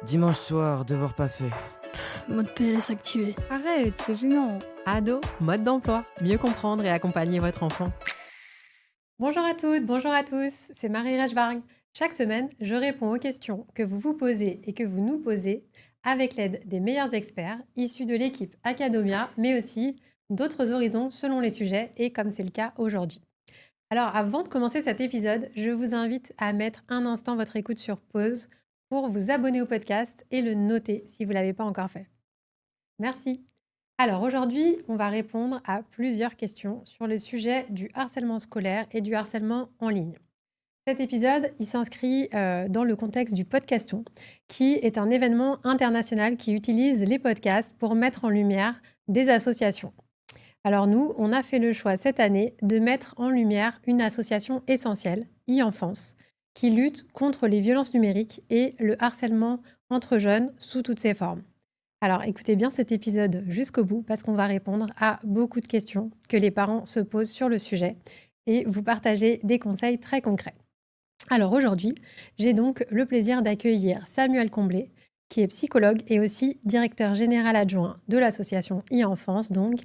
Dimanche soir, devoir pas fait. Mode PLS activé. Arrête, c'est gênant. Ado, mode d'emploi, mieux comprendre et accompagner votre enfant. Bonjour à toutes, bonjour à tous, c'est Marie Rechvarg. Chaque semaine, je réponds aux questions que vous vous posez et que vous nous posez avec l'aide des meilleurs experts issus de l'équipe Acadomia, mais aussi d'autres horizons selon les sujets et comme c'est le cas aujourd'hui. Alors avant de commencer cet épisode, je vous invite à mettre un instant votre écoute sur pause pour vous abonner au podcast et le noter si vous ne l'avez pas encore fait. Merci. Alors aujourd'hui, on va répondre à plusieurs questions sur le sujet du harcèlement scolaire et du harcèlement en ligne. Cet épisode, il s'inscrit dans le contexte du Podcaston, qui est un événement international qui utilise les podcasts pour mettre en lumière des associations. Alors nous, on a fait le choix cette année de mettre en lumière une association essentielle, e-Enfance, qui lutte contre les violences numériques et le harcèlement entre jeunes sous toutes ses formes. Alors écoutez bien cet épisode jusqu'au bout parce qu'on va répondre à beaucoup de questions que les parents se posent sur le sujet et vous partager des conseils très concrets. Alors aujourd'hui, j'ai donc le plaisir d'accueillir Samuel Comblé, qui est psychologue et aussi directeur général adjoint de l'association e-Enfance, donc,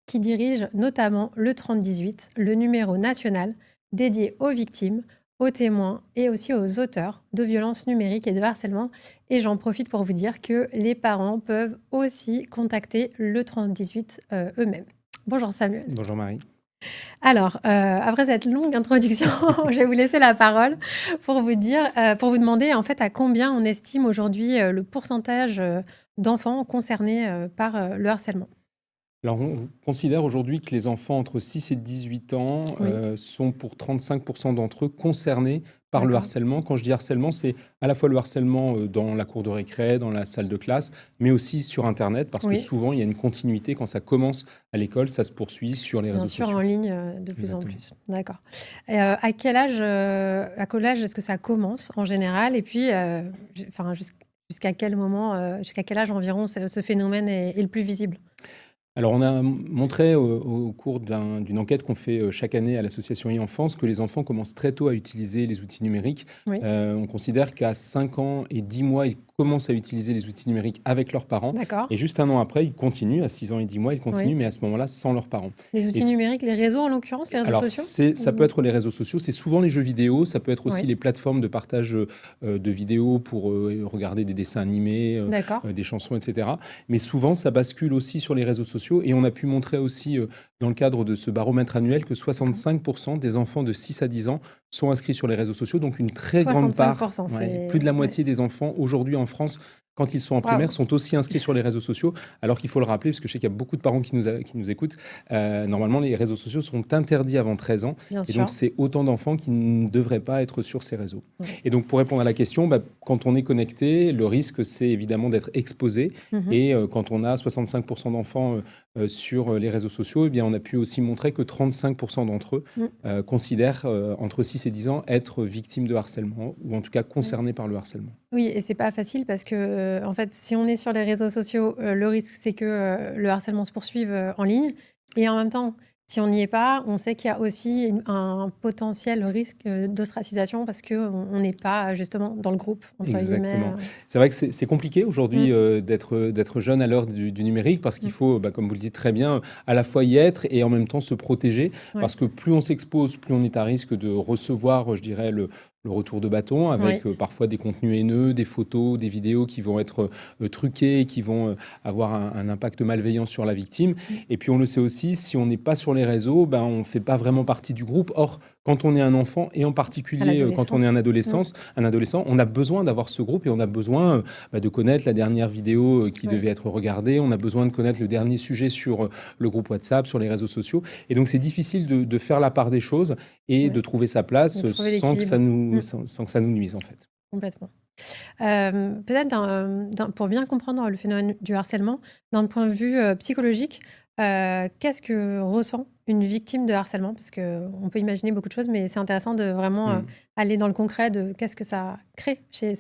qui dirige notamment le 3018, le numéro national dédié aux victimes, aux témoins et aussi aux auteurs de violences numériques et de harcèlement. Et j'en profite pour vous dire que les parents peuvent aussi contacter le 3018 eux-mêmes. Bonjour Samuel. Bonjour Marie. Alors, après cette longue introduction, je vais vous laisser la parole pour vous dire, pour vous demander en fait à combien on estime aujourd'hui le pourcentage d'enfants concernés par le harcèlement. Alors, on considère aujourd'hui que les enfants entre 6 et 18 ans Oui. sont pour 35% d'entre eux concernés par le D'accord. harcèlement. Quand je dis harcèlement, c'est à la fois le harcèlement dans la cour de récré, dans la salle de classe, mais aussi sur Internet, parce que Oui. souvent, il y a une continuité. Quand ça commence à l'école, ça se poursuit sur les Bien réseaux sûr, sociaux. en ligne de plus en Exactement. plus. D'accord. Et, à quel âge est-ce que ça commence en général? Et puis, jusqu'à quel moment, jusqu'à quel âge environ ce phénomène est le plus visible? Alors, on a montré au cours d'une enquête qu'on fait chaque année à l'association e-Enfance que les enfants commencent très tôt à utiliser les outils numériques. Oui. On considère qu'à 5 ans et 10 mois, ils commencent à utiliser les outils numériques avec leurs parents. D'accord. Et juste un an après, ils continuent. À 6 ans et 10 mois, ils continuent, Oui. mais à ce moment-là, sans leurs parents. Les outils Et numériques, les réseaux en l'occurrence, les réseaux alors, sociaux? ça peut être les réseaux sociaux, c'est souvent les jeux vidéo, ça peut être aussi Oui. les plateformes de partage de vidéos pour regarder des dessins animés, D'accord. des chansons, etc. Mais souvent, ça bascule aussi sur les réseaux sociaux. Et on a pu montrer aussi, dans le cadre de ce baromètre annuel, que 65% des enfants de 6 à 10 ans sont inscrits sur les réseaux sociaux. Donc, une très grande part, 65%, c'est... plus de la ouais. moitié des enfants aujourd'hui en France, quand ils sont en primaire, Waouh. sont aussi inscrits sur les réseaux sociaux. Alors qu'il faut le rappeler, parce que je sais qu'il y a beaucoup de parents qui nous écoutent, normalement, les réseaux sociaux sont interdits avant 13 ans. Bien Et sûr. donc, c'est autant d'enfants qui ne devraient pas être sur ces réseaux. Ouais. Et donc, pour répondre à la question, quand on est connecté, le risque, c'est évidemment d'être exposé. Mhm. Et quand on a 65% d'enfants sur les réseaux sociaux, eh bien, on a pu aussi montrer que 35% d'entre eux considèrent entre 6 et 10 ans être victimes de harcèlement, ou en tout cas concernés par le harcèlement. Oui, et c'est pas facile parce que, en fait, si on est sur les réseaux sociaux, le risque, c'est que le harcèlement se poursuive en ligne. Et en même temps, si on n'y est pas, on sait qu'il y a aussi un potentiel risque d'ostracisation parce qu'on n'est pas justement dans le groupe, entre guillemets. Exactement. C'est vrai que c'est compliqué aujourd'hui d'être jeune à l'heure du numérique parce qu'il faut, comme vous le dites très bien, à la fois y être et en même temps se protéger. Ouais. Parce que plus on s'expose, plus on est à risque de recevoir, je dirais, le retour de bâton avec parfois des contenus haineux, des photos, des vidéos qui vont être truquées, qui vont avoir un impact malveillant sur la victime. Et puis on le sait aussi, si on n'est pas sur les réseaux, on ne fait pas vraiment partie du groupe. Or, quand on est un enfant et en particulier quand on est un adolescent, on a besoin d'avoir ce groupe et on a besoin de connaître la dernière vidéo qui devait être regardée. On a besoin de connaître le dernier sujet sur le groupe WhatsApp, sur les réseaux sociaux. Et donc, c'est difficile de faire la part des choses et de trouver sa place sans que ça nous nuise, en fait. Complètement. Peut-être pour bien comprendre le phénomène du harcèlement, d'un point de vue psychologique, qu'est-ce que ressent une victime de harcèlement? Parce qu'on peut imaginer beaucoup de choses, mais c'est intéressant de vraiment aller dans le concret de qu'est-ce que ça crée chez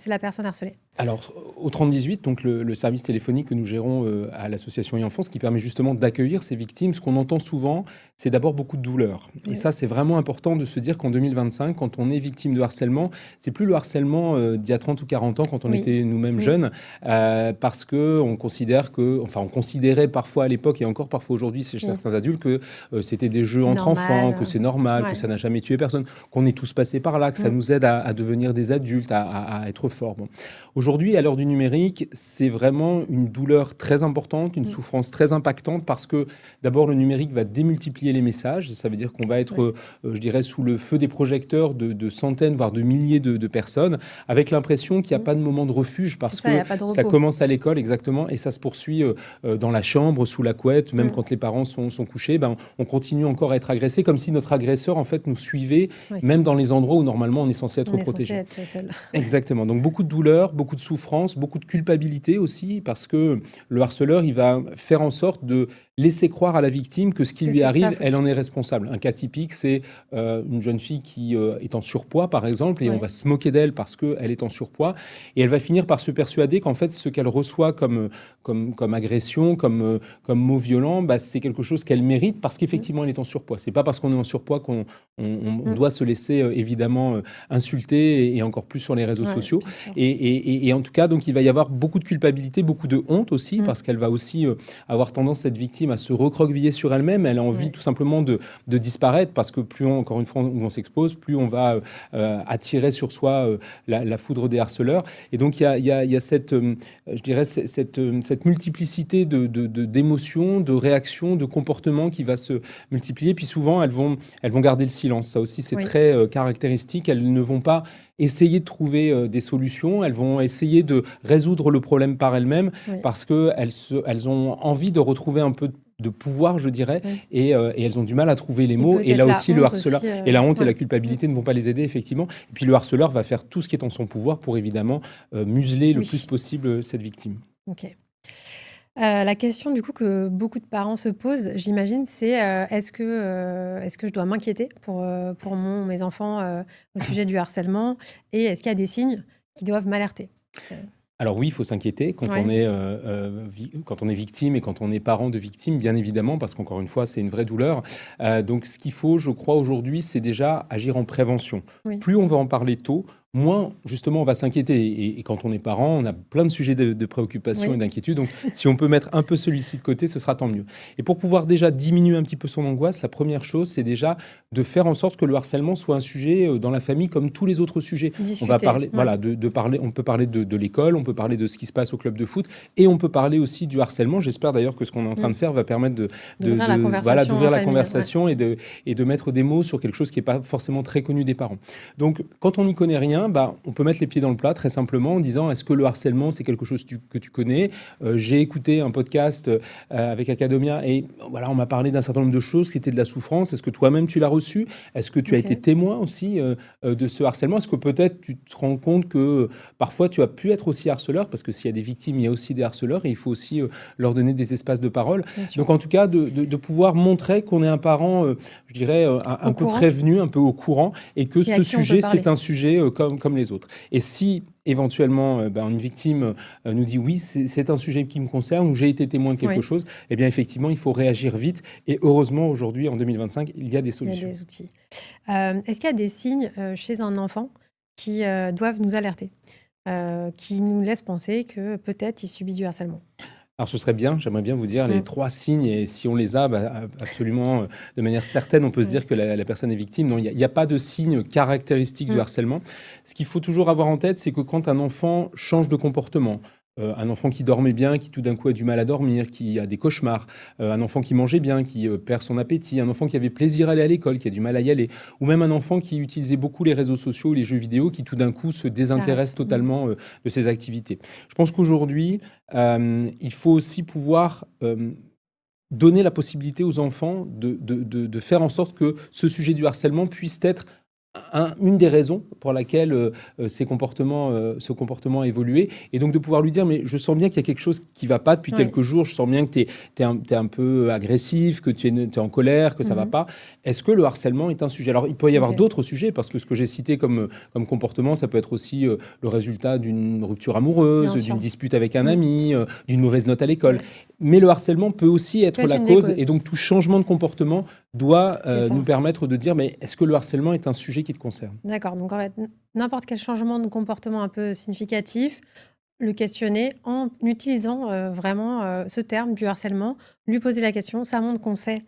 la personne harcelée. Alors, au 3018, donc le service téléphonique que nous gérons à l'association e-Enfance, qui permet justement d'accueillir ces victimes, ce qu'on entend souvent, c'est d'abord beaucoup de douleur. Et ça, c'est vraiment important de se dire qu'en 2025, quand on est victime de harcèlement, c'est plus le harcèlement d'il y a 30 ou 40 ans, quand on était nous-mêmes jeunes, parce qu'on considère on considérait parfois à l'époque, et encore parfois aujourd'hui chez certains adultes, que c'était des jeux entre enfants, que c'est normal, que ça n'a jamais tué personne, qu'on est tous passés par là, que ça nous aide à devenir des adultes, à être forts. Bon. Aujourd'hui, à l'heure du numérique, c'est vraiment une douleur très importante, une souffrance très impactante, parce que d'abord, le numérique va démultiplier les messages. Ça veut dire qu'on va être, je dirais, sous le feu des projecteurs de centaines, voire de milliers de personnes, avec l'impression qu'il n'y a pas de moment de refuge, parce que ça commence à l'école, exactement, et ça se poursuit dans la chambre, sous la couette, même quand les parents sont couchés, on continue encore à être agressé, comme si notre agresseur, en fait, nous suivait, même dans les endroits où, normalement, on est censé être protégé. On est censé être seul. Exactement. Donc, beaucoup de douleur, beaucoup de souffrance, beaucoup de culpabilité aussi, parce que le harceleur, il va faire en sorte de laisser croire à la victime que ce qui lui arrive, elle en est responsable. Un cas typique, c'est une jeune fille qui est en surpoids, par exemple, et on va se moquer d'elle parce qu'elle est en surpoids, et elle va finir par se persuader qu'en fait, ce qu'elle reçoit comme agression, comme mot violent, c'est quelque chose qu'elle mérite parce qu'effectivement, elle est en surpoids. C'est pas parce qu'on est en surpoids qu'on doit se laisser évidemment insulter, et encore plus sur les réseaux sociaux. Et en tout cas, donc, il va y avoir beaucoup de culpabilité, beaucoup de honte aussi, parce qu'elle va aussi avoir tendance, cette victime, à se recroqueviller sur elle-même. Elle a envie tout simplement de disparaître, parce que plus encore une fois, on s'expose, plus on va attirer sur soi la foudre des harceleurs. Et donc, il y a cette, je dirais, cette multiplicité d'émotions, de réactions, de comportements qui va se multiplier. Puis souvent, elles vont garder le silence. Ça aussi, c'est très caractéristique. Elles ne vont pas essayer de trouver des solutions, elles vont essayer de résoudre le problème par elles-mêmes, parce qu'elles ont envie de retrouver un peu de pouvoir, je dirais, et elles ont du mal à trouver les mots. Et là aussi, le harceleur et la honte et la culpabilité ne vont pas les aider, effectivement. Et puis le harceleur va faire tout ce qui est en son pouvoir pour évidemment museler le plus possible cette victime. Ok. La question du coup que beaucoup de parents se posent, j'imagine, c'est est-ce que je dois m'inquiéter pour mes enfants au sujet du harcèlement, et est-ce qu'il y a des signes qui doivent m'alerter? Alors oui, il faut s'inquiéter quand on est victime et quand on est parent de victime, bien évidemment, parce qu'encore une fois, c'est une vraie douleur. Donc ce qu'il faut, je crois, aujourd'hui, c'est déjà agir en prévention. Plus on va en parler tôt, moins, justement, on va s'inquiéter. Et quand on est parent, on a plein de sujets de préoccupation et d'inquiétude. Donc, si on peut mettre un peu celui-ci de côté, ce sera tant mieux. Et pour pouvoir déjà diminuer un petit peu son angoisse, la première chose, c'est déjà de faire en sorte que le harcèlement soit un sujet dans la famille comme tous les autres sujets. Discuter, on va parler, on peut parler de l'école, on peut parler de ce qui se passe au club de foot, et on peut parler aussi du harcèlement. J'espère d'ailleurs que ce qu'on est en train de faire va permettre d'ouvrir la conversation et de mettre des mots sur quelque chose qui n'est pas forcément très connu des parents. Donc, quand on n'y connaît rien, on peut mettre les pieds dans le plat très simplement en disant: est-ce que le harcèlement, c'est quelque chose que tu connais? J'ai écouté un podcast avec Academia, et voilà, on m'a parlé d'un certain nombre de choses qui étaient de la souffrance. Est-ce que toi-même tu l'as reçu? Est-ce que tu as été témoin aussi de ce harcèlement? Est-ce que peut-être tu te rends compte que parfois tu as pu être aussi harceleur? Parce que s'il y a des victimes, il y a aussi des harceleurs, et il faut aussi leur donner des espaces de parole. Donc en tout cas, de pouvoir montrer qu'on est un parent, je dirais, un peu prévenu, un peu au courant, et que ce sujet, c'est un sujet comme les autres. Et si éventuellement une victime nous dit: oui, c'est un sujet qui me concerne, ou j'ai été témoin de quelque chose, eh bien effectivement, il faut réagir vite. Et heureusement, aujourd'hui, en 2025, il y a des solutions. Il y a des outils. Est-ce qu'il y a des signes chez un enfant qui doivent nous alerter, qui nous laissent penser que peut-être il subit du harcèlement? Alors ce serait bien, j'aimerais bien vous dire les 3 signes, et si on les a, absolument de manière certaine, on peut se dire que la personne est victime. Non, il n'y a pas de signe caractéristique du harcèlement. Ce qu'il faut toujours avoir en tête, c'est que quand un enfant change de comportement, un enfant qui dormait bien, qui tout d'un coup a du mal à dormir, qui a des cauchemars, un enfant qui mangeait bien, qui perd son appétit, un enfant qui avait plaisir à aller à l'école, qui a du mal à y aller, ou même un enfant qui utilisait beaucoup les réseaux sociaux ou les jeux vidéo, qui tout d'un coup se désintéresse totalement de ses activités. Je pense qu'aujourd'hui, il faut aussi pouvoir donner la possibilité aux enfants de faire en sorte que ce sujet du harcèlement puisse être une des raisons pour laquelle ce comportement a évolué. Et donc de pouvoir lui dire, mais je sens bien qu'il y a quelque chose qui ne va pas depuis quelques jours, je sens bien que tu es un peu agressif, que tu es en colère, que ça ne va pas. Est-ce que le harcèlement est un sujet? Alors il peut y avoir d'autres sujets, parce que ce que j'ai cité comme comportement, ça peut être aussi le résultat d'une rupture amoureuse, d'une dispute avec un ami, d'une mauvaise note à l'école. Mais le harcèlement peut aussi être la cause. Et donc tout changement de comportement doit nous permettre de dire, mais est-ce que le harcèlement est un sujet qui te concerne? D'accord, donc en fait, n'importe quel changement de comportement un peu significatif, le questionner en utilisant vraiment ce terme du harcèlement, lui poser la question, ça montre qu'on sait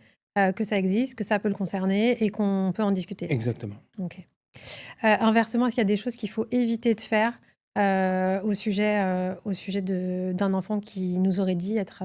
que ça existe, que ça peut le concerner et qu'on peut en discuter. Exactement. Ok. Inversement, est-ce qu'il y a des choses qu'il faut éviter de faire au sujet d'un enfant qui nous aurait dit être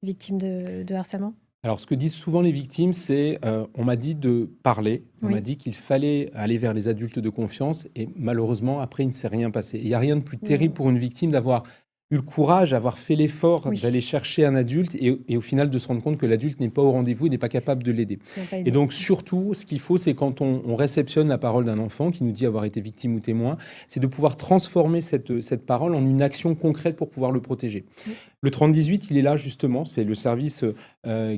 victime de harcèlement? Alors, ce que disent souvent les victimes, c'est on m'a dit de parler, on m'a dit qu'il fallait aller vers les adultes de confiance, et malheureusement, après, il ne s'est rien passé. Il n'y a rien de plus terrible pour une victime d'avoir eu le courage, d'avoir fait l'effort d'aller chercher un adulte et au final de se rendre compte que l'adulte n'est pas au rendez-vous et n'est pas capable de l'aider. Et donc surtout, ce qu'il faut, c'est quand on réceptionne la parole d'un enfant qui nous dit avoir été victime ou témoin, c'est de pouvoir transformer cette parole en une action concrète pour pouvoir le protéger. Le 30-18, il est là justement, c'est le service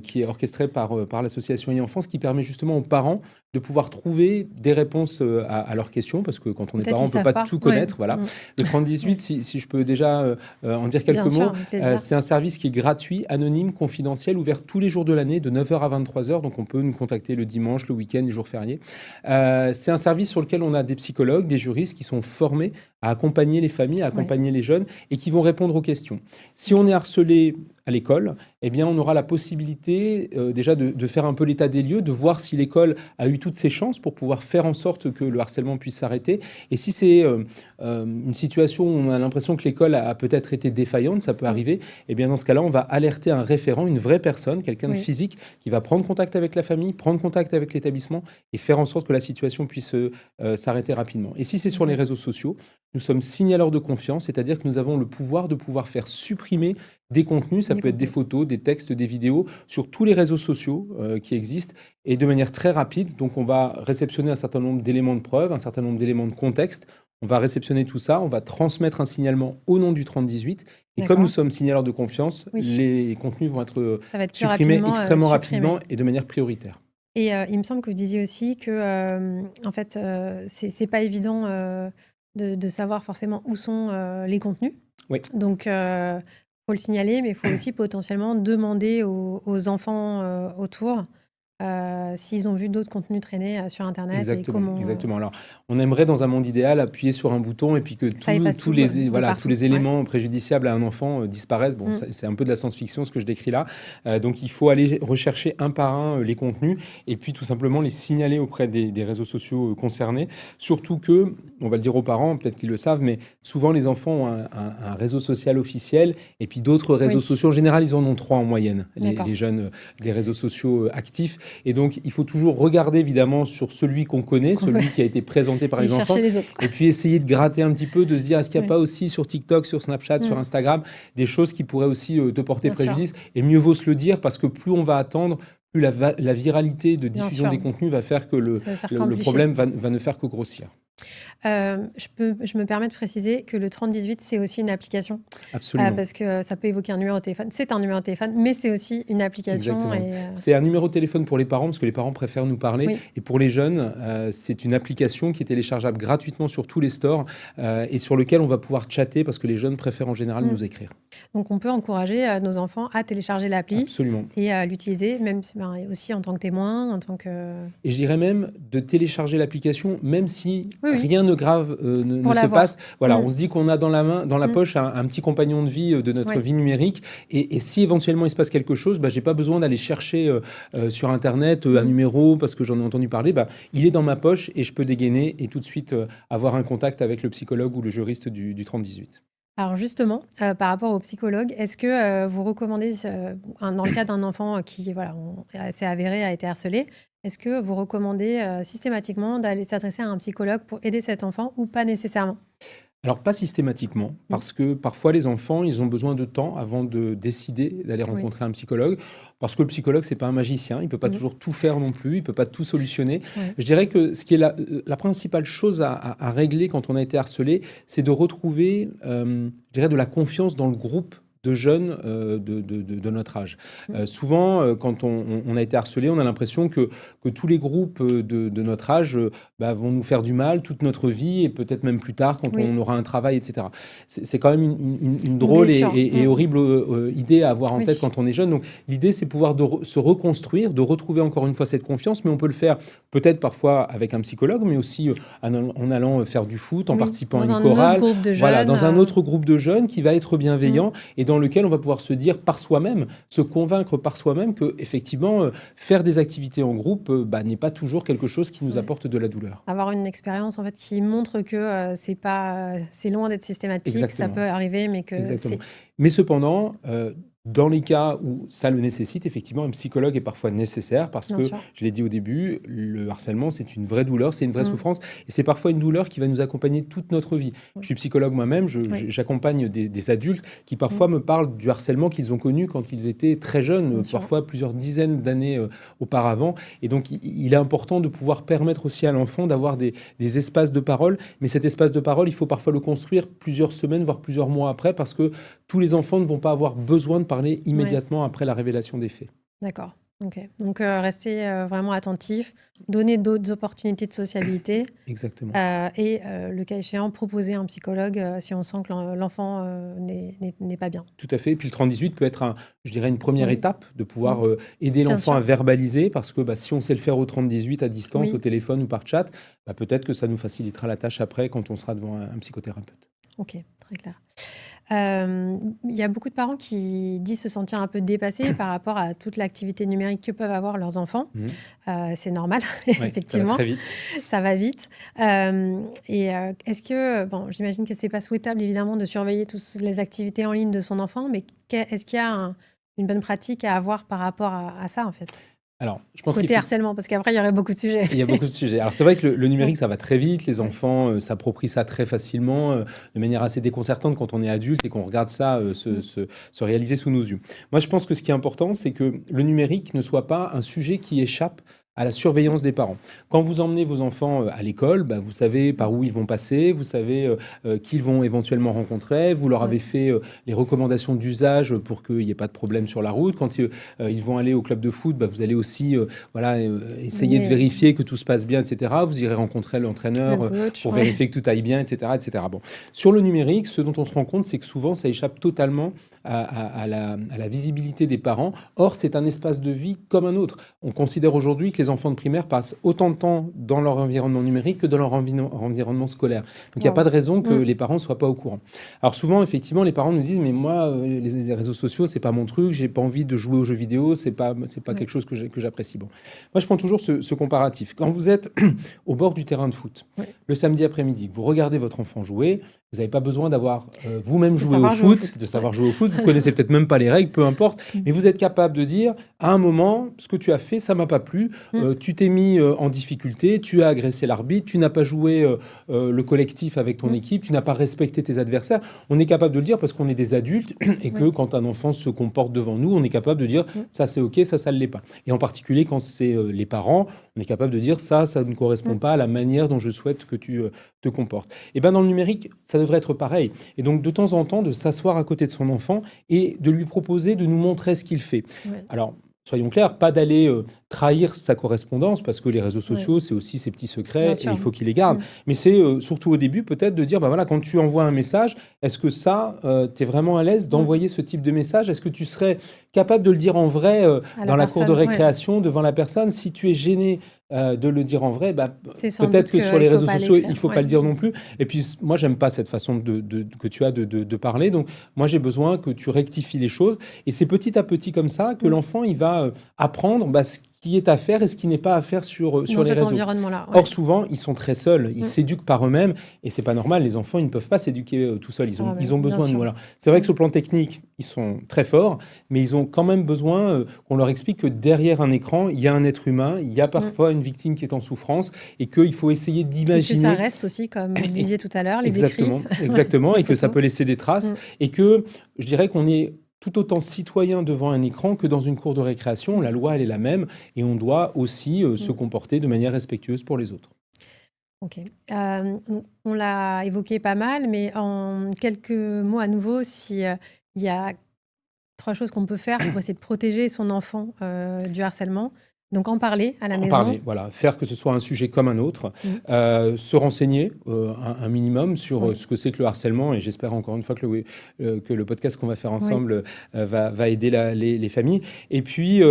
qui est orchestré par l'association e-enfance qui permet justement aux parents de pouvoir trouver des réponses à leurs questions, parce que quand on est parent, on ne peut pas tout connaître. Voilà. Le 30-18, si je peux déjà en dire quelques mots, c'est un service qui est gratuit, anonyme, confidentiel, ouvert tous les jours de l'année, de 9h à 23h, donc on peut nous contacter le dimanche, le week-end, les jours fériés. C'est un service sur lequel on a des psychologues, des juristes qui sont formés à accompagner les familles, à accompagner les jeunes et qui vont répondre aux questions. Si on est harcelé à l'école, eh bien, on aura la possibilité déjà de faire un peu l'état des lieux, de voir si l'école a eu toutes ses chances pour pouvoir faire en sorte que le harcèlement puisse s'arrêter. Et si c'est une situation où on a l'impression que l'école a peut-être été défaillante, ça peut arriver, eh bien, dans ce cas-là, on va alerter un référent, une vraie personne, quelqu'un de physique, qui va prendre contact avec la famille, prendre contact avec l'établissement et faire en sorte que la situation puisse s'arrêter rapidement. Et si c'est sur les réseaux sociaux, nous sommes signaleurs de confiance, c'est-à-dire que nous avons le pouvoir de pouvoir faire supprimer des contenus, ça peut être des photos, des textes, des vidéos, sur tous les réseaux sociaux qui existent, et de manière très rapide. Donc on va réceptionner un certain nombre d'éléments de preuve, un certain nombre d'éléments de contexte, on va réceptionner tout ça, on va transmettre un signalement au nom du 30-18, et comme nous sommes signaleurs de confiance, les contenus vont être supprimés extrêmement rapidement et de manière prioritaire. Et il me semble que vous disiez aussi que en fait, c'est pas évident de savoir forcément où sont les contenus. Oui. Donc, faut le signaler, mais il faut aussi potentiellement demander aux enfants autour s'ils ont vu d'autres contenus traîner sur Internet. Exactement. Alors, on aimerait, dans un monde idéal, appuyer sur un bouton et puis que tous les éléments préjudiciables à un enfant disparaissent. Bon, c'est un peu de la science-fiction, ce que je décris là. Donc, il faut aller rechercher un par un les contenus et puis tout simplement les signaler auprès des réseaux sociaux concernés. Surtout que, on va le dire aux parents, peut-être qu'ils le savent, mais souvent, les enfants ont un réseau social officiel et puis d'autres réseaux sociaux. En général, ils en ont 3 en moyenne, les jeunes des réseaux sociaux actifs. Et donc, il faut toujours regarder évidemment sur celui qu'on connaît, celui qui a été présenté par les enfants, et puis essayer de gratter un petit peu, de se dire est-ce qu'il n'y a pas aussi sur TikTok, sur Snapchat, sur Instagram, des choses qui pourraient aussi te porter préjudice. Et mieux vaut se le dire, parce que plus on va attendre, plus la viralité de diffusion des contenus va faire que le problème va ne faire que grossir. Je me permets de préciser que le 30-18, c'est aussi une application. Absolument. Parce que ça peut évoquer un numéro de téléphone. C'est un numéro de téléphone, mais c'est aussi une application. Exactement. C'est un numéro de téléphone pour les parents, parce que les parents préfèrent nous parler. Et pour les jeunes, c'est une application qui est téléchargeable gratuitement sur tous les stores et sur lequel on va pouvoir chatter, parce que les jeunes préfèrent en général nous écrire. Donc, on peut encourager nos enfants à télécharger l'appli. Absolument. Et à l'utiliser, même aussi en tant que témoin, en tant que... Et je dirais même de télécharger l'application, même si rien de grave ne se passe. Voilà, on se dit qu'on a dans la poche un petit compagnon de vie de notre vie numérique. Et si éventuellement il se passe quelque chose, j'ai pas besoin d'aller chercher sur Internet un numéro parce que j'en ai entendu parler. Il est dans ma poche et je peux dégainer et tout de suite avoir un contact avec le psychologue ou le juriste du 30-18. Alors justement, par rapport au psychologue, est-ce que vous recommandez, dans le cas d'un enfant qui s'est avéré a été harcelé, est-ce que vous recommandez systématiquement d'aller s'adresser à un psychologue pour aider cet enfant ou pas nécessairement ? Alors, pas systématiquement, parce que parfois les enfants, ils ont besoin de temps avant de décider d'aller Oui. rencontrer un psychologue, parce que le psychologue, c'est pas un magicien, il peut pas toujours tout faire non plus, il peut pas tout solutionner. Ouais. Je dirais que ce qui est la principale chose à régler quand on a été harcelé, c'est de retrouver, je dirais, de la confiance dans le groupe de jeunes de notre âge. Souvent, quand on a été harcelé, on a l'impression que tous les groupes de notre âge vont nous faire du mal toute notre vie et peut-être même plus tard quand Oui. on aura un travail, etc. C'est quand même une Une drôle blessure. et horrible idée à avoir en Oui. tête quand on est jeune. Donc l'idée, c'est pouvoir se reconstruire, de retrouver encore une fois cette confiance, mais on peut le faire peut-être parfois avec un psychologue, mais aussi en allant faire du foot, en Oui, participant à dans une un chorale. autre groupe de Voilà, jeunes, dans un autre groupe de jeunes qui va être bienveillant et dans lequel on va pouvoir se dire par soi-même, se convaincre par soi-même que effectivement faire des activités en groupe n'est pas toujours quelque chose qui nous Ouais. apporte de la douleur. avoir une expérience en fait qui montre que c'est loin d'être systématique, ça Exactement. peut arriver, mais que Exactement. c'est Mais cependant, dans les cas où ça le nécessite, effectivement, un psychologue est parfois nécessaire parce bien que, sûr. je l'ai dit au début, le harcèlement, c'est une vraie douleur, c'est une vraie souffrance et c'est parfois une douleur qui va nous accompagner toute notre vie. Je suis psychologue moi-même, Oui. j'accompagne des adultes qui parfois me parlent du harcèlement qu'ils ont connu quand ils étaient très jeunes, Bien sûr. parfois plusieurs dizaines d'années auparavant. Et donc, il est important de pouvoir permettre aussi à l'enfant d'avoir des espaces de parole. Mais cet espace de parole, il faut parfois le construire plusieurs semaines, voire plusieurs mois après, parce que tous les enfants ne vont pas avoir besoin de parler immédiatement après la révélation des faits. D'accord. Ok. Donc rester vraiment attentif, donner d'autres opportunités de sociabilité Exactement. et le cas échéant proposer un psychologue si on sent que l'enfant n'est pas bien. Tout à fait. Et puis le 30-18 peut être, je dirais, une première Oui. étape de pouvoir aider Bien l'enfant sûr. à verbaliser, parce que si on sait le faire au 30-18 à distance, Oui. au téléphone ou par chat, peut-être que ça nous facilitera la tâche après quand on sera devant un psychothérapeute. Ok, très clair. Il y a beaucoup de parents qui disent se sentir un peu dépassés par rapport à toute l'activité numérique que peuvent avoir leurs enfants. C'est normal, Ouais, ça va effectivement. très vite. Ça va vite. Est-ce que, bon, j'imagine que c'est pas souhaitable évidemment de surveiller toutes les activités en ligne de son enfant, mais est-ce qu'il y a une bonne pratique à avoir par rapport à ça en fait? Alors, je pense qu'il Côté faut... harcèlement, parce qu'après il y aurait beaucoup de sujets. Il y a beaucoup de sujets. Alors c'est vrai que le numérique, ça va très vite. Les enfants s'approprient ça très facilement, de manière assez déconcertante quand on est adulte et qu'on regarde ça se réaliser sous nos yeux. Moi, je pense que ce qui est important, c'est que le numérique ne soit pas un sujet qui échappe à la surveillance des parents. Quand vous emmenez vos enfants à l'école, vous savez par où ils vont passer, vous savez qui ils vont éventuellement rencontrer, vous leur avez fait les recommandations d'usage pour qu'il n'y ait pas de problème sur la route. Quand ils vont aller au club de foot, vous allez aussi essayer de vérifier que tout se passe bien, etc. Vous irez rencontrer l'entraîneur pour vérifier que tout aille bien, etc., etc. Bon. Sur le numérique, ce dont on se rend compte, c'est que souvent, ça échappe totalement à la visibilité des parents. Or, c'est un espace de vie comme un autre. On considère aujourd'hui que les enfants de primaire passent autant de temps dans leur environnement numérique que dans leur environnement scolaire. Donc, il n'y a pas de raison que les parents ne soient pas au courant. Alors, souvent, effectivement, les parents nous disent « Mais moi, les réseaux sociaux, c'est pas mon truc, j'ai pas envie de jouer aux jeux vidéo, c'est pas quelque chose que j'apprécie. » Bon. Moi, je prends toujours ce comparatif. Quand vous êtes au bord du terrain de foot, le samedi après-midi, vous regardez votre enfant jouer, vous n'avez pas besoin d'avoir vous-même joué au foot, de savoir jouer au foot. Vous connaissez peut-être même pas les règles, peu importe. Mais vous êtes capable de dire, à un moment, ce que tu as fait, ça m'a pas plu. Tu t'es mis en difficulté, tu as agressé l'arbitre, tu n'as pas joué le collectif avec ton équipe, tu n'as pas respecté tes adversaires. On est capable de le dire parce qu'on est des adultes et que quand un enfant se comporte devant nous, on est capable de dire, ça c'est OK, ça ne l'est pas. Et en particulier quand c'est les parents, on est capable de dire, ça ne correspond pas à la manière dont je souhaite que tu te comportes. Et bien dans le numérique, ça devrait être pareil. Et donc, de temps en temps, de s'asseoir à côté de son enfant et de lui proposer de nous montrer ce qu'il fait. Alors, soyons clairs, pas d'aller trahir sa correspondance, parce que les réseaux sociaux, c'est aussi ses petits secrets, et il faut qu'il les garde. Mais c'est surtout au début, peut-être, de dire, voilà, quand tu envoies un message, est-ce que ça, tu es vraiment à l'aise d'envoyer ce type de message? Est-ce que tu serais capable de le dire en vrai dans la cour de récréation, devant la personne? Si tu es gêné de le dire en vrai, peut-être que sur les réseaux sociaux, il ne faut pas le dire non plus. Et puis, moi, j'aime pas cette façon que tu as de parler. Donc, moi, j'ai besoin que tu rectifies les choses. Et c'est petit à petit comme ça que l'enfant, il va apprendre ce qui est à faire et ce qui n'est pas à faire sur Dans les cet réseaux. environnement-là. Ouais. Or, souvent, ils sont très seuls, ils s'éduquent par eux-mêmes et c'est pas normal. Les enfants, ils ne peuvent pas s'éduquer tout seuls. Ils ont Bien besoin de sûr. nous. Alors, c'est vrai que sur le plan technique, ils sont très forts, mais ils ont quand même besoin qu'on leur explique que derrière un écran, il y a un être humain, il y a parfois une victime qui est en souffrance et qu'il faut essayer Et que d'imaginer. ça reste aussi, comme vous le disiez tout à l'heure, les Exactement, écrits. exactement, Les et que ça photos. peut laisser des traces, et que je dirais qu'on est tout autant citoyen devant un écran que dans une cour de récréation. La loi, elle est la même, et on doit aussi se comporter de manière respectueuse pour les autres. Ok. On l'a évoqué pas mal, mais en quelques mots à nouveau, si il y a 3 choses qu'on peut faire pour essayer de protéger son enfant du harcèlement. Donc en parler à la En maison. parler, voilà, faire que ce soit un sujet comme un autre, se renseigner un minimum sur ce que c'est que le harcèlement, et j'espère encore une fois que le podcast qu'on va faire ensemble va aider les familles. Et puis,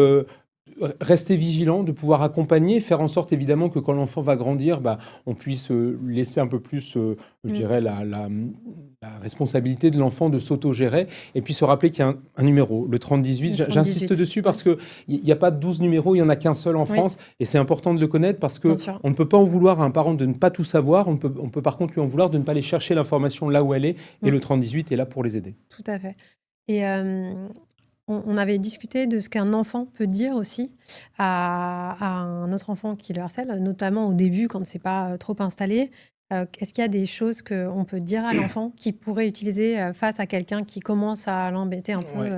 rester vigilant, de pouvoir accompagner, faire en sorte évidemment que quand l'enfant va grandir, on puisse laisser un peu plus, je dirais, la responsabilité de l'enfant de s'autogérer, et puis se rappeler qu'il y a un numéro, le 3018. Le 3018. J'insiste dessus parce qu'il n'y a pas 12 numéros, il n'y en a qu'un seul en France, et c'est important de le connaître parce qu'on ne peut pas en vouloir à un parent de ne pas tout savoir, on peut par contre lui en vouloir de ne pas aller chercher l'information là où elle est, et le 3018 est là pour les aider. Tout à fait. Et on avait discuté de ce qu'un enfant peut dire aussi à un autre enfant qui le harcèle, notamment au début quand c'est pas trop installé. Est-ce qu'il y a des choses qu'on peut dire à l'enfant qui pourrait utiliser face à quelqu'un qui commence à l'embêter un peu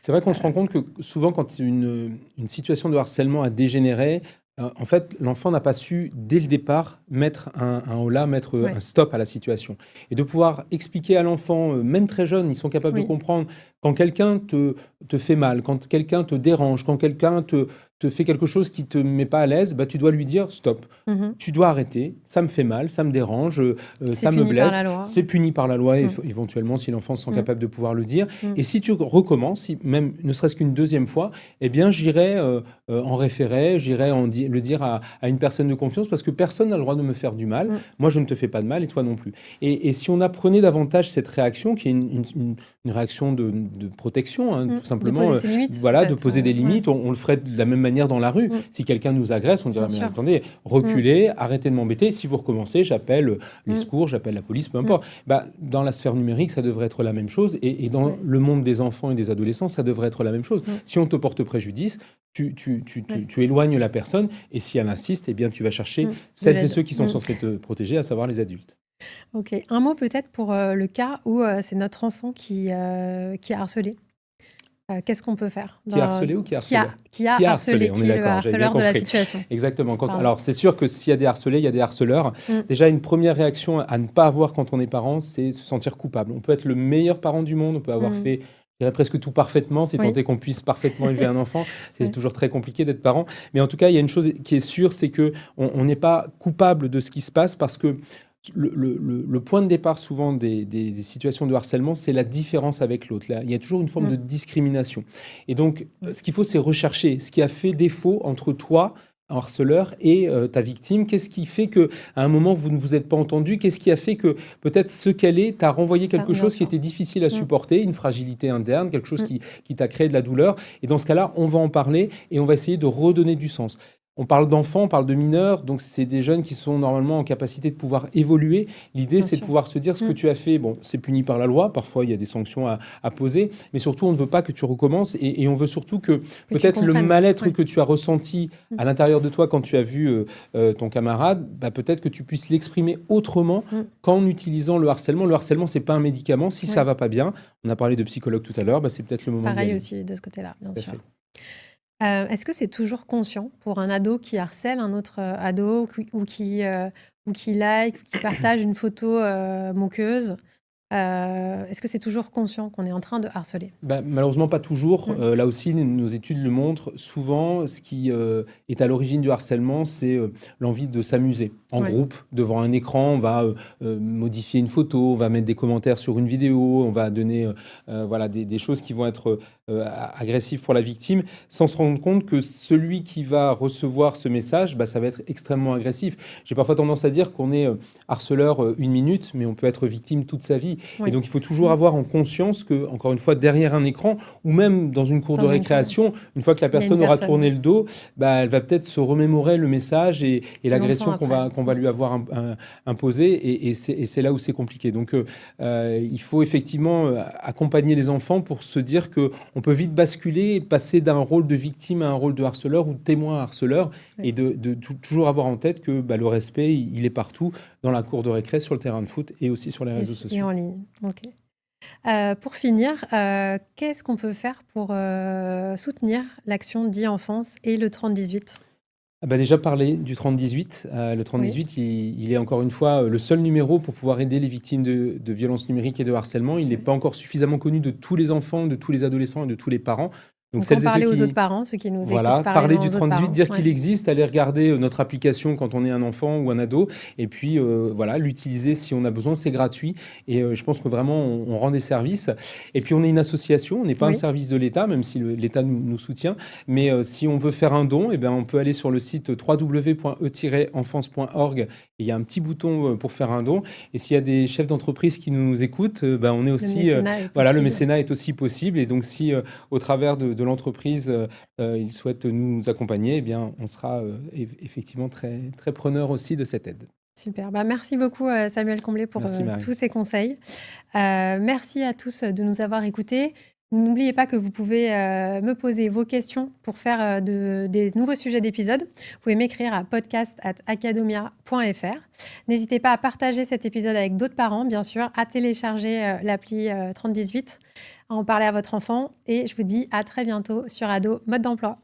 C'est vrai qu'on se rend compte que souvent quand une situation de harcèlement a dégénéré, en fait, l'enfant n'a pas su, dès le départ, mettre un holà, mettre un stop à la situation. Et de pouvoir expliquer à l'enfant, même très jeune, ils sont capables de comprendre, quand quelqu'un te fait mal, quand quelqu'un te dérange, quand quelqu'un te fait quelque chose qui ne te met pas à l'aise, tu dois lui dire stop. Tu dois arrêter, ça me fait mal, ça me dérange, ça me blesse. C'est puni par la loi, éventuellement, si l'enfant se sent capable de pouvoir le dire. Et si tu recommences, même ne serait-ce qu'une deuxième fois, eh bien, j'irai en référer, j'irai le dire à une personne de confiance, parce que personne n'a le droit de me faire du mal. Moi, je ne te fais pas de mal et toi non plus. Et si on apprenait davantage cette réaction, qui est une réaction de protection, tout simplement, de poser ses limites, de poser des limites, on le ferait de la même manière dans la rue. Si quelqu'un nous agresse, on dirait, mais attendez, reculez, arrêtez de m'embêter. Si vous recommencez, j'appelle les secours, j'appelle la police, peu importe. Dans la sphère numérique, ça devrait être la même chose. Et dans le monde des enfants et des adolescents, ça devrait être la même chose. Si on te porte préjudice, tu éloignes la personne, et si elle insiste, eh bien, tu vas chercher celles et ceux qui sont censés te protéger, à savoir les adultes. Ok. Un mot peut-être pour le cas où c'est notre enfant qui a harcelé. Qu'est-ce qu'on peut faire Qui a harcelé ou qui a harcelé? Qui a harcelé, on est qui est le d'accord, harceleur de la situation. Exactement. Alors, c'est sûr que s'il y a des harcelés, il y a des harceleurs. Déjà, une première réaction à ne pas avoir quand on est parent, c'est se sentir coupable. On peut être le meilleur parent du monde, on peut avoir fait, je dirais, presque tout parfaitement, si tant est qu'on puisse parfaitement élever un enfant. C'est toujours très compliqué d'être parent. Mais en tout cas, il y a une chose qui est sûre, c'est qu'on n'est pas coupable de ce qui se passe, parce que le point de départ souvent des situations de harcèlement, c'est la différence avec l'autre. Là, il y a toujours une forme de discrimination. Et donc, ce qu'il faut, c'est rechercher ce qui a fait défaut entre toi, harceleur, et ta victime. Qu'est-ce qui fait qu'à un moment, vous ne vous êtes pas entendu? Qu'est-ce qui a fait que peut-être ce qu'elle est t'a renvoyé quelque chose qui était difficile à supporter, une fragilité interne, quelque chose qui t'a créé de la douleur? Et dans ce cas-là, on va en parler et on va essayer de redonner du sens. On parle d'enfants, on parle de mineurs, donc c'est des jeunes qui sont normalement en capacité de pouvoir évoluer. L'idée, c'est de pouvoir se dire ce que tu as fait, c'est puni par la loi, parfois il y a des sanctions à poser, mais surtout on ne veut pas que tu recommences, et on veut surtout que peut-être le mal-être que tu as ressenti à l'intérieur de toi quand tu as vu ton camarade, peut-être que tu puisses l'exprimer autrement qu'en utilisant le harcèlement. Le harcèlement, c'est pas un médicament. Si ça va pas bien, on a parlé de psychologue tout à l'heure, c'est peut-être le moment d'y aller. Pareil aussi de ce côté-là, bien sûr. Est-ce que c'est toujours conscient pour un ado qui harcèle un autre ado, ou qui like, ou qui partage une photo moqueuse? Est-ce que c'est toujours conscient qu'on est en train de harceler? Malheureusement, pas toujours. Là aussi, nos études le montrent. Souvent, ce qui est à l'origine du harcèlement, c'est l'envie de s'amuser en groupe, devant un écran. On va modifier une photo, on va mettre des commentaires sur une vidéo, on va donner des choses qui vont être agressives pour la victime, sans se rendre compte que celui qui va recevoir ce message, ça va être extrêmement agressif. J'ai parfois tendance à dire qu'on est harceleur une minute, mais on peut être victime toute sa vie. Oui. Et donc, il faut toujours avoir en conscience que, encore une fois, derrière un écran ou même dans une cour Dans de une récréation, une fois que la Il y a une personne aura personne. tourné le dos, elle va peut-être se remémorer le message et l'agression Longtemps après. qu'on va lui avoir imposée. Et c'est là où c'est compliqué. Donc, il faut effectivement accompagner les enfants pour se dire qu'on peut vite basculer et passer d'un rôle de victime à un rôle de harceleur ou de témoin harceleur. Oui. Et de toujours avoir en tête que le respect, il est partout, dans la cour de récré, sur le terrain de foot et aussi sur les réseaux Et sociaux. en ligne. Ok. Pour finir, qu'est-ce qu'on peut faire pour soutenir l'action d'e-enfance et le 30-18 ? Déjà parler du 30-18. Le 30-18, il est encore une fois le seul numéro pour pouvoir aider les victimes de violences numériques et de harcèlement. Il n'est pas encore suffisamment connu de tous les enfants, de tous les adolescents et de tous les parents. Donc, celles en et ceux parler aux qui- autres parents, ceux qui nous Voilà, écoutent, parler du aux autres 30-18, parents. dire Ouais. qu'il existe, aller regarder notre application quand on est un enfant ou un ado, et puis voilà, l'utiliser si on a besoin, c'est gratuit, et je pense que vraiment on rend des services. Et puis on est une association, on n'est pas un Oui. service de l'État, même si l'État nous soutient, mais si on veut faire un don, on peut aller sur le site www.e-enfance.org, et il y a un petit bouton pour faire un don, et s'il y a des chefs d'entreprise qui nous écoutent, on est aussi... mécénat est voilà, le possible. mécénat est aussi possible, et donc si au travers de l'entreprise, ils souhaitent nous accompagner, on sera effectivement très, très preneur aussi de cette aide. Super. Merci beaucoup, Samuel Comblé, pour Merci, Marie. tous ces conseils. Merci à tous de nous avoir écoutés. N'oubliez pas que vous pouvez me poser vos questions pour faire des nouveaux sujets d'épisodes. Vous pouvez m'écrire à podcast@academia.fr. N'hésitez pas à partager cet épisode avec d'autres parents, bien sûr, à télécharger l'appli 3018, à en parler à votre enfant. Et je vous dis à très bientôt sur Ado Mode d'emploi.